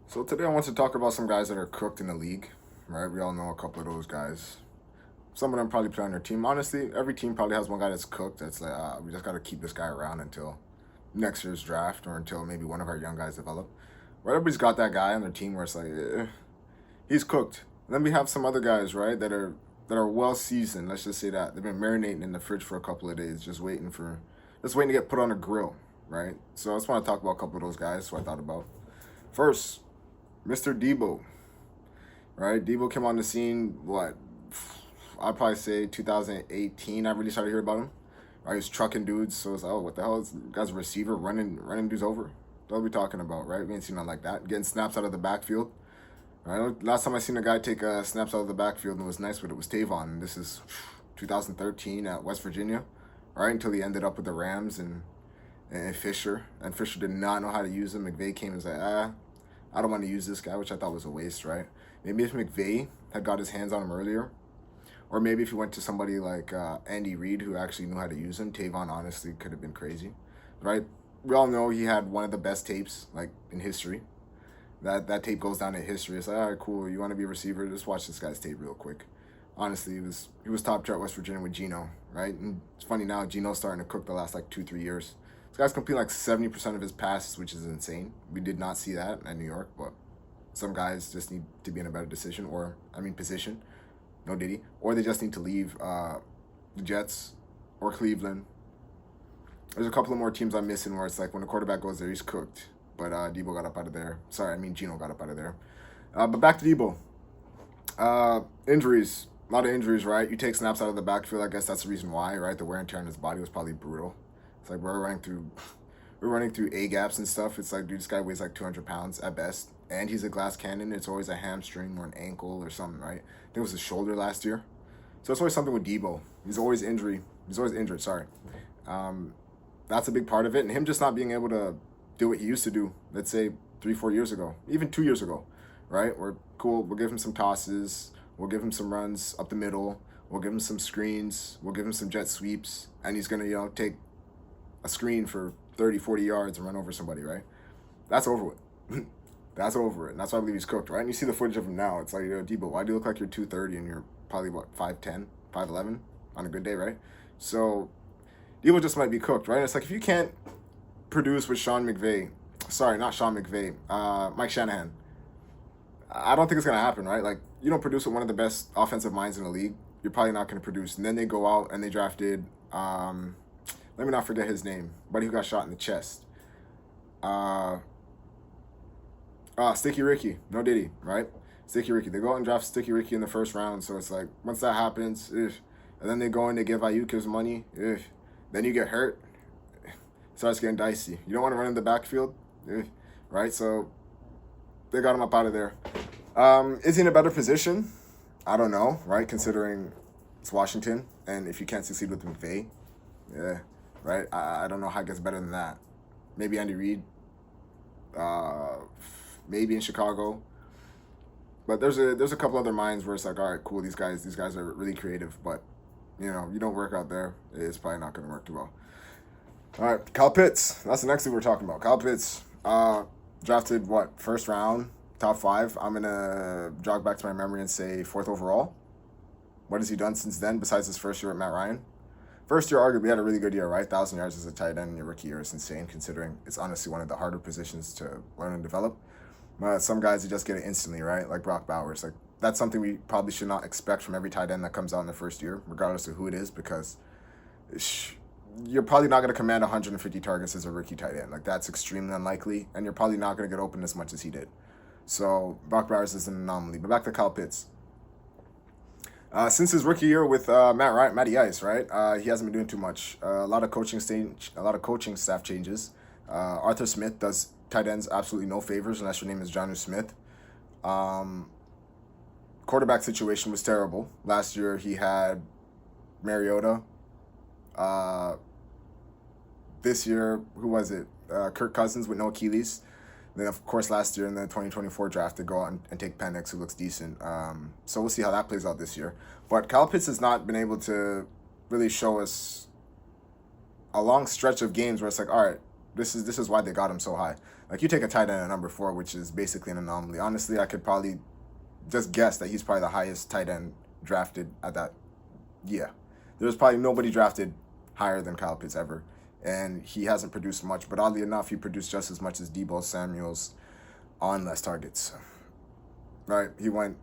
So today I want to talk about some guys that are cooked in the league, right? We all know a couple of those guys. Some of them probably play on their team. Honestly, every team probably has one guy that's cooked. That's like, we just got to keep this guy around until next year's draft or until maybe one of our young guys develop. Right? Everybody's got that guy on their team where it's like, he's cooked. And then we have some other guys, right, that are well seasoned. Let's just say that they've been marinating in the fridge for a couple of days, just waiting to get put on a grill, right? So I just want to talk about a couple of those guys. So I thought about first, Mr. Debo, right? Debo came on the scene, what? I'd probably say 2018. I really started hearing about him. Right, he was trucking dudes, so it's like, oh, what the hell is this guy's a receiver running dudes over? What are we talking about, right? We ain't seen nothing like that. Getting snaps out of the backfield. Right? Last time I seen a guy take snaps out of the backfield and was nice with it was Tavon. And this is 2013 at West Virginia, right? Until he ended up with the Rams and Fisher. And Fisher did not know how to use him. McVay came and was like, I don't want to use this guy, which I thought was a waste, right? Maybe if McVay had got his hands on him earlier, or maybe if he went to somebody like Andy Reid who actually knew how to use him, Tavon honestly could have been crazy, right? We all know he had one of the best tapes like in history. That tape goes down in history. It's like, all right, cool. You want to be a receiver? Just watch this guy's tape real quick. Honestly, he was top tier at West Virginia with Geno, right? And it's funny now, Geno's starting to cook the last like 2-3 years. This guy's completing like 70% of his passes, which is insane. We did not see that at New York, but some guys just need to be in a better position. No Diddy, or they just need to leave the Jets or Cleveland. There's a couple of more teams I'm missing where it's like when the quarterback goes there, he's cooked. But Debo got up out of there. Geno got up out of there. But back to Debo. Injuries. A lot of injuries, right? You take snaps out of the backfield. I guess that's the reason why, right? The wear and tear on his body was probably brutal. It's like we're running through A gaps and stuff. It's like, dude, this guy weighs like 200 pounds at best. And he's a glass cannon. It's always a hamstring or an ankle or something, right? I think it was his shoulder last year. So it's always something with Debo. He's always injured, sorry. Um, that's a big part of it. And him just not being able to do what he used to do, let's say 3-4 years ago, even 2 years ago, right? We're cool. We'll give him some tosses. We'll give him some runs up the middle. We'll give him some screens. We'll give him some jet sweeps. And he's going to, take a screen for 30, 40 yards and run over somebody, right? That's over with. That's over it. And that's why I believe he's cooked, right? And you see the footage of him now. It's like, Debo, why do you look like you're 230 and you're probably, 5'10", 5'11", on a good day, right? So Debo just might be cooked, right? It's like if you can't produce with Mike Shanahan, I don't think it's going to happen, right? Like, you don't produce with one of the best offensive minds in the league, you're probably not going to produce. And then they go out and they drafted, let me not forget his name, buddy who got shot in the chest. Sticky Ricky, no Diddy, right? Sticky Ricky. They go out and draft Sticky Ricky in the first round. So it's like, once that happens, and then they go and they give Ayuk his money, then you get hurt, it starts getting dicey. You don't want to run in the backfield, right? So they got him up out of there. Is he in a better position? I don't know, right? Considering it's Washington, and if you can't succeed with McVay, yeah, right? I don't know how it gets better than that. Maybe Andy Reid, maybe in Chicago. But there's a couple other minds where it's like, all right, cool, these guys are really creative, but you don't work out there, it's probably not going to work too well. All right, Kyle Pitts. That's the next thing we're talking about. Kyle Pitts, drafted first round, top 5. I'm gonna jog back to my memory and say 4th overall. What has he done since then besides his first year at Matt Ryan? First year, arguably, had a really good year, right? 1,000 yards as a tight end in your rookie year is insane, considering it's honestly one of the harder positions to learn and develop. Some guys, you just get it instantly, right? Like Brock Bowers. Like, that's something we probably should not expect from every tight end that comes out in the first year, regardless of who it is, because you're probably not going to command 150 targets as a rookie tight end. Like, that's extremely unlikely, and you're probably not going to get open as much as he did. So Brock Bowers is an anomaly. But back to Kyle Pitts. Since his rookie year with Matty Ice, right? He hasn't been doing too much. A lot of coaching staff changes. Arthur Smith does tight ends absolutely no favors unless your name is Jonnu Smith. Quarterback situation was terrible. Last year he had Mariota. This year, who was it? Kirk Cousins with no Achilles. Then, of course, last year in the 2024 draft, they go out and take Penix, who looks decent. So we'll see how that plays out this year. But Kyle Pitts has not been able to really show us a long stretch of games where it's like, all right, This is why they got him so high. Like, you take a tight end at number 4, which is basically an anomaly. Honestly, I could probably just guess that he's probably the highest tight end drafted at that. Yeah, there's probably nobody drafted higher than Kyle Pitts ever, and he hasn't produced much. But oddly enough, he produced just as much as Deebo Samuel's on less targets. Right? He went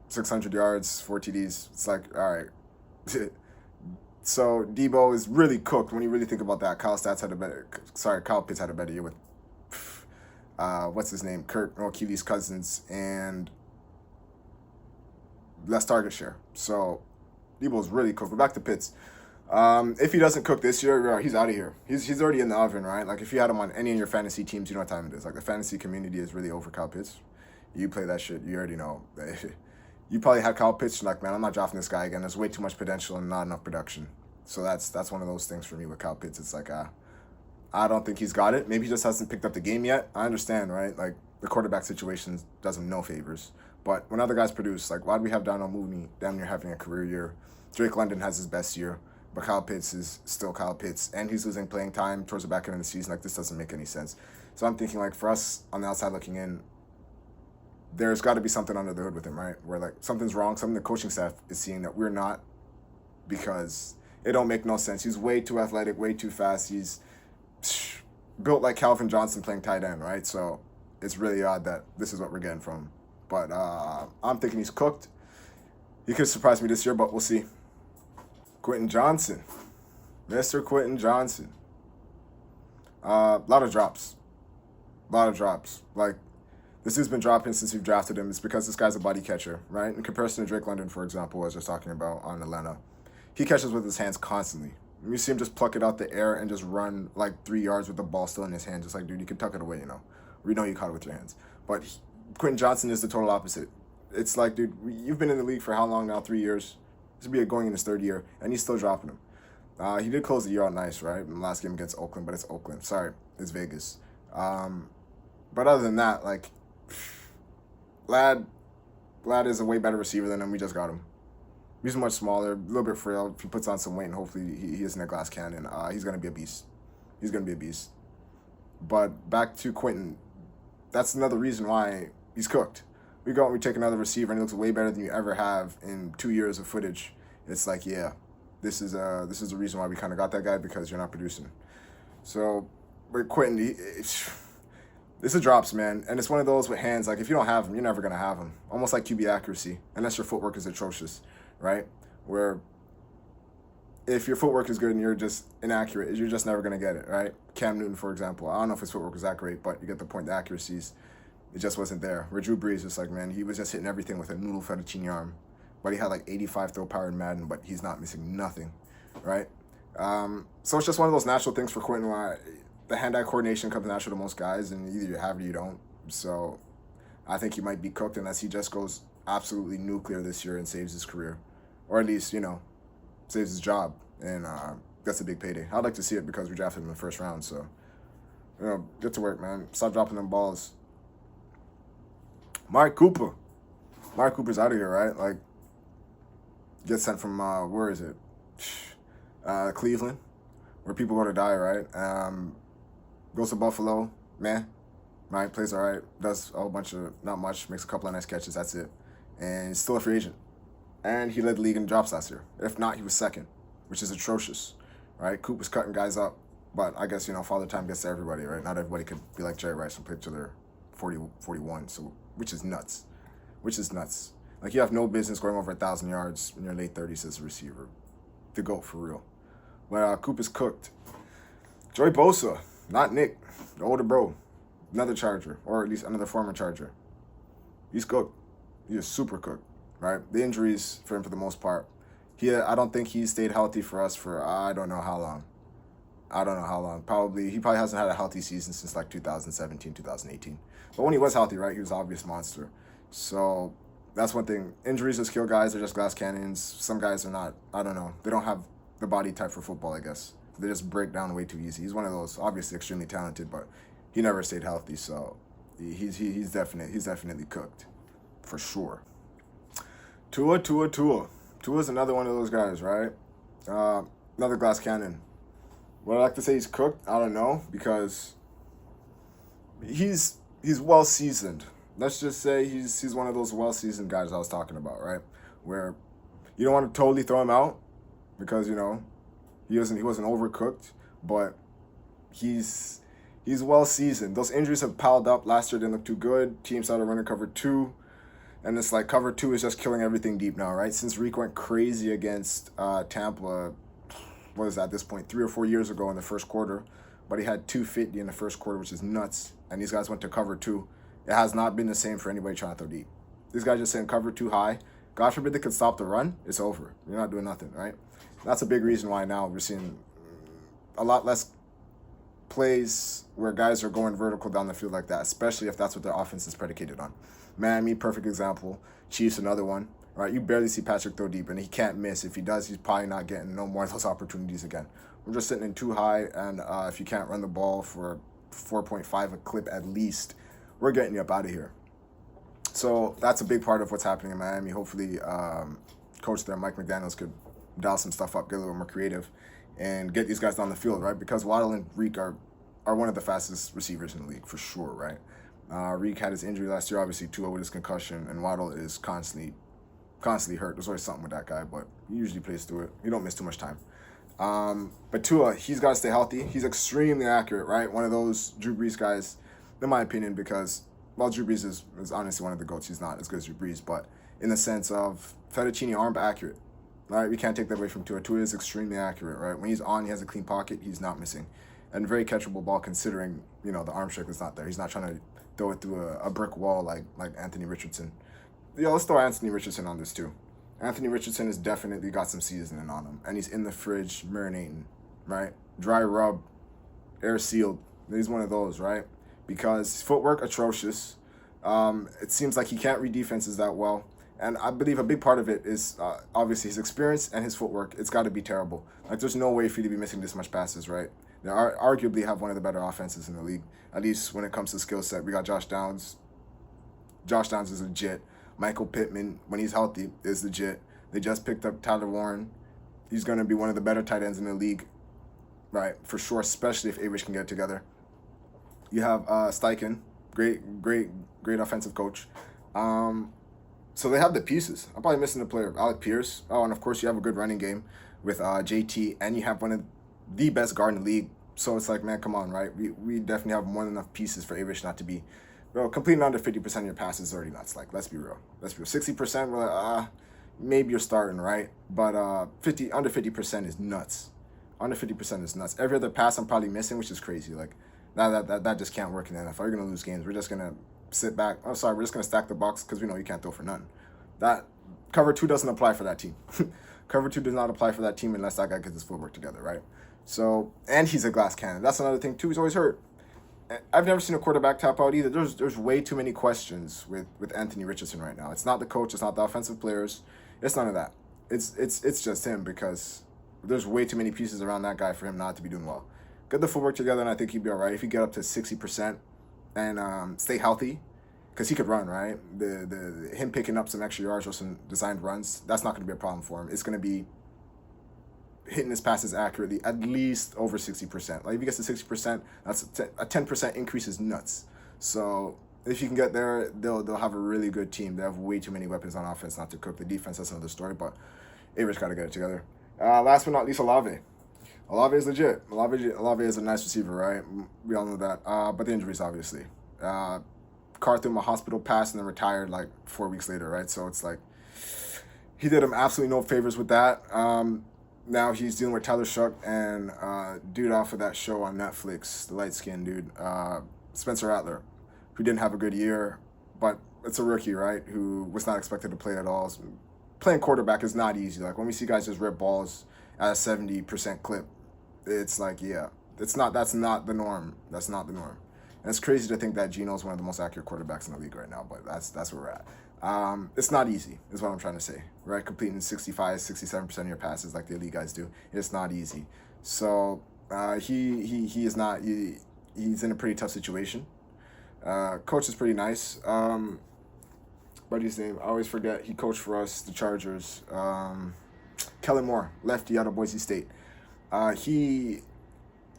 600 yards, 4 TDs. It's like, all right. So Deebo is really cooked when you really think about that. Kyle Pitts had a better year with what's his name, Kurt Keely's Cousins, and less target share. So Deebo's really cooked. But back to Pitts. If he doesn't cook this year, he's out of here. He's already in the oven, right? Like, if you had him on any of your fantasy teams, you know what time it is. Like, the fantasy community is really over Kyle Pitts. You play that shit, you already know. You probably had Kyle Pitts, you're like, man, I'm not drafting this guy again. There's way too much potential and not enough production. So that's one of those things for me with Kyle Pitts. It's like, I don't think he's got it. Maybe he just hasn't picked up the game yet. I understand, right? Like, the quarterback situation does him no favors. But when other guys produce, like, why do we have Donald Mooney damn near having a career year? Drake London has his best year, but Kyle Pitts is still Kyle Pitts, and he's losing playing time towards the back end of the season. Like, this doesn't make any sense. So I'm thinking, like, for us on the outside looking in, there's got to be something under the hood with him, right? Where, like, something's wrong, something the coaching staff is seeing that we're not, because it don't make no sense. He's way too athletic, way too fast. He's built like Calvin Johnson playing tight end, right? So it's really odd that this is what we're getting from him. But I'm thinking he's cooked. He could surprise me this year, but we'll see. Quentin Johnson. Mr. Quentin Johnson. A lot of drops. Like, this dude's been dropping since we've drafted him. It's because this guy's a body catcher, right? In comparison to Drake London, for example, as I was talking about on Atlanta. He catches with his hands constantly. You see him just pluck it out the air and just run like 3 yards with the ball still in his hand. Just like, dude, you can tuck it away, you know. We know you caught it with your hands. But Quentin Johnson is the total opposite. It's like, dude, you've been in the league for how long now? 3 years? This will be going in his 3rd year, and he's still dropping him. He did close the year out nice, right? In the last game against Oakland, but it's Oakland. Sorry, it's Vegas. But other than that, like, Vlad is a way better receiver than him. We just got him. He's much smaller, a little bit frail. If he puts on some weight and hopefully he isn't a glass cannon, he's going to be a beast. But back to Quentin, that's another reason why he's cooked. We go and we take another receiver and he looks way better than you ever have in 2 years of footage. It's like, yeah, this is the reason why we kind of got that guy, because you're not producing. So with Quentin, this is drops, man. And it's one of those with hands, like, if you don't have him, you're never going to have him. Almost like QB accuracy, unless your footwork is atrocious, right? Where if your footwork is good and you're just inaccurate, you're just never going to get it, right? Cam Newton, for example. I don't know if his footwork was that great, but you get the point. The accuracies, it just wasn't there. Where Drew Brees was like, man, he was just hitting everything with a noodle fettuccine arm. But he had like 85 throw power in Madden, but he's not missing nothing, right? So it's just one of those natural things for Quentin where the hand-eye coordination comes natural to most guys, and either you have it or you don't. So I think he might be cooked unless he just goes absolutely nuclear this year and saves his career. Or at least, saves his job. And that's a big payday. I'd like to see it because we drafted him in the 1st round. So, get to work, man. Stop dropping them balls. Mark Cooper. Mark Cooper's out of here, right? Like, gets sent from, where is it? Cleveland, where people go to die, right? Goes to Buffalo, man, right? Plays all right, does a whole bunch of, not much, makes a couple of nice catches, that's it. And he's still a free agent. And he led the league in drops last year. If not, he was 2nd, which is atrocious, right? Coop was cutting guys up, but I guess, father time gets to everybody, right? Not everybody could be like Jerry Rice and play to their 41, so, which is nuts. Like, you have no business going over 1,000 yards in your late 30s as a receiver. The GOAT, for real. Well, Coop is cooked. Joey Bosa, not Nick, the older bro, another Charger, or at least another former Charger. He's cooked. He is super cooked, right? The injuries for him, for the most part. I don't think he stayed healthy for us for I don't know how long. He probably hasn't had a healthy season since like 2017, 2018. But when he was healthy, right, he was an obvious monster. So that's one thing. Injuries just kill guys. They're just glass cannons. Some guys are not, I don't know. They don't have the body type for football, I guess. They just break down way too easy. He's one of those, obviously extremely talented, but he never stayed healthy. So he's definitely cooked, for sure. Tua. Tua's another one of those guys, right? Another glass cannon. Would I like to say he's cooked? I don't know, because he's well seasoned. Let's just say he's one of those well seasoned guys I was talking about, right? Where you don't want to totally throw him out because he wasn't overcooked, but he's he's well seasoned. Those injuries have piled up. Last year didn't look too good. Team started running cover two, and it's like cover two is just killing everything deep now, right? Since Reek went crazy against Tampa, what is that at this point, 3 or 4 years ago in the first quarter, but he had 250 in the first quarter, which is nuts. And these guys went to cover two. It has not been the same for anybody trying to throw deep. These guys just saying cover too high. God forbid they could stop the run. It's over. You're not doing nothing, right? That's a big reason why now we're seeing a lot less plays where guys are going vertical down the field like that, especially if that's what their offense is predicated on. Miami, perfect example. Chiefs, another one. Right, you barely see Patrick throw deep, and he can't miss. If he does, he's probably not getting no more of those opportunities again. We're just sitting in too high, and if you can't run the ball for 4.5 a clip at least, we're getting you up out of here. So that's a big part of what's happening in Miami. Hopefully, coach there, Mike McDaniels, could dial some stuff up, get a little more creative, and get these guys down the field, right? Because Waddle and Reek are one of the fastest receivers in the league for sure, right? Reek had his injury last year, obviously Tua with his concussion, and Waddle is constantly hurt. There's always something with that guy, but he usually plays through it. He don't miss too much time. But Tua, he's got to stay healthy. He's extremely accurate, right? One of those Drew Brees guys, in my opinion, because, well, Drew Brees is honestly one of the GOATs. He's not as good as Drew Brees, but in the sense of fettuccine arm accurate, right? We can't take that away from Tua. Tua is extremely accurate, right? When he's on, he has a clean pocket. He's not missing. And very catchable ball considering, the arm strength is not there. He's not trying to throw it through a brick wall like Anthony Richardson. Let's throw Anthony Richardson on this too. Anthony Richardson has definitely got some seasoning on him, and he's in the fridge marinating, right? Dry rub, air sealed. He's one of those, right? Because footwork atrocious. It seems like he can't read defenses that well, and I believe a big part of it is obviously his experience and his footwork. It's got to be terrible. Like there's no way for you to be missing this much passes, right? They arguably have one of the better offenses in the league, at least when it comes to skill set. We got Josh Downs. Josh Downs is legit. Michael Pittman, when he's healthy, is legit. They just picked up Tyler Warren. He's going to be one of the better tight ends in the league, right, for sure, especially if A-Rich can get it together. You have Steichen, great offensive coach. So they have the pieces. I'm probably missing the player, Alec Pierce. Oh, and of course you have a good running game with JT, and you have one of the best guard in the league. So it's like, man, come on, right? We definitely have more than enough pieces for A-Rich not to be. Bro, completing under 50% of your passes is already nuts. Like, let's be real. 60%, we're like, maybe you're starting, right? But under 50% is nuts. Under 50% is nuts. Every other pass I'm probably missing, which is crazy. Like, that just can't work in the NFL. You're going to lose games. We're just going to sit back. We're just going to stack the box because we know you can't throw for none. That cover two doesn't apply for that team. Cover two does not apply for that team unless that guy gets his footwork together, right? So, and he's a glass cannon. That's another thing, too. He's always hurt. I've never seen a quarterback tap out either. There's way too many questions with Anthony Richardson right now. It's not the coach. It's not the offensive players. It's none of that. It's just him because there's way too many pieces around that guy for him not to be doing well. Get the footwork together, and I think he'd be all right. If he get up to 60% and stay healthy, because he could run, right? The him picking up some extra yards or some designed runs, that's not going to be a problem for him. It's going to be hitting his passes accurately, at least over 60%. Like if he gets to 60%, that's a 10% increase is nuts. So if you can get there, they'll have a really good team. They have way too many weapons on offense not to cook. The defense, that's another story, but A-Rich got to get it together. Last but not least, Olave. Olave is legit. Olave is a nice receiver, right? We all know that. But the injuries, obviously. Carr threw him a hospital pass and then retired like 4 weeks later, right? So it's like he did him absolutely no favors with that. Now he's dealing with Tyler Shuck and dude off of that show on Netflix, the light-skinned dude, Spencer Rattler, who didn't have a good year, but it's a rookie, right, who was not expected to play at all. So playing quarterback is not easy. Like when we see guys just rip balls at a 70% clip, it's like, yeah, that's not the norm. That's not the norm. And it's crazy to think that Geno's one of the most accurate quarterbacks in the league right now, but that's where we're at. It's not easy, is what I'm trying to say, right? Completing 65, 67% of your passes like the elite guys do. It's not easy. So he is not. He's in a pretty tough situation. Coach is pretty nice. What his name? I always forget. He coached for us, the Chargers. Kellen Moore, lefty out of Boise State. He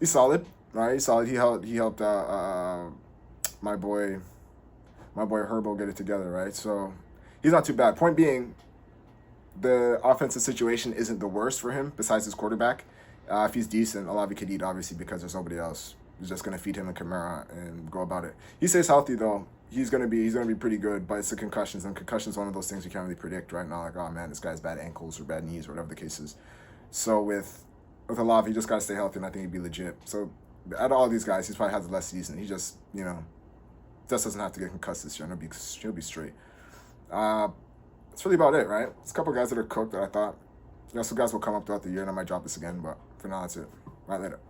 he's solid. Right, he's solid. He helped my boy Herbo get it together. Right, so he's not too bad. Point being, the offensive situation isn't the worst for him besides his quarterback. If he's decent, Olavi could eat, obviously, because there's nobody else. He's just gonna feed him and Kamara and go about it. He stays healthy though. He's gonna be pretty good, but it's the concussions, and concussions one of those things you can't really predict right now. Like, oh man, this guy's bad ankles or bad knees or whatever the case is. So with Olavi, you just gotta stay healthy, and I think he'd be legit. So out of all these guys, he's probably has the less season. He just just doesn't have to get concussed this year, and he'll be straight. Uh, that's really about it, right? There's a couple guys that are cooked that I thought, some guys will come up throughout the year, and I might drop this again, but for now, that's it. Right, later.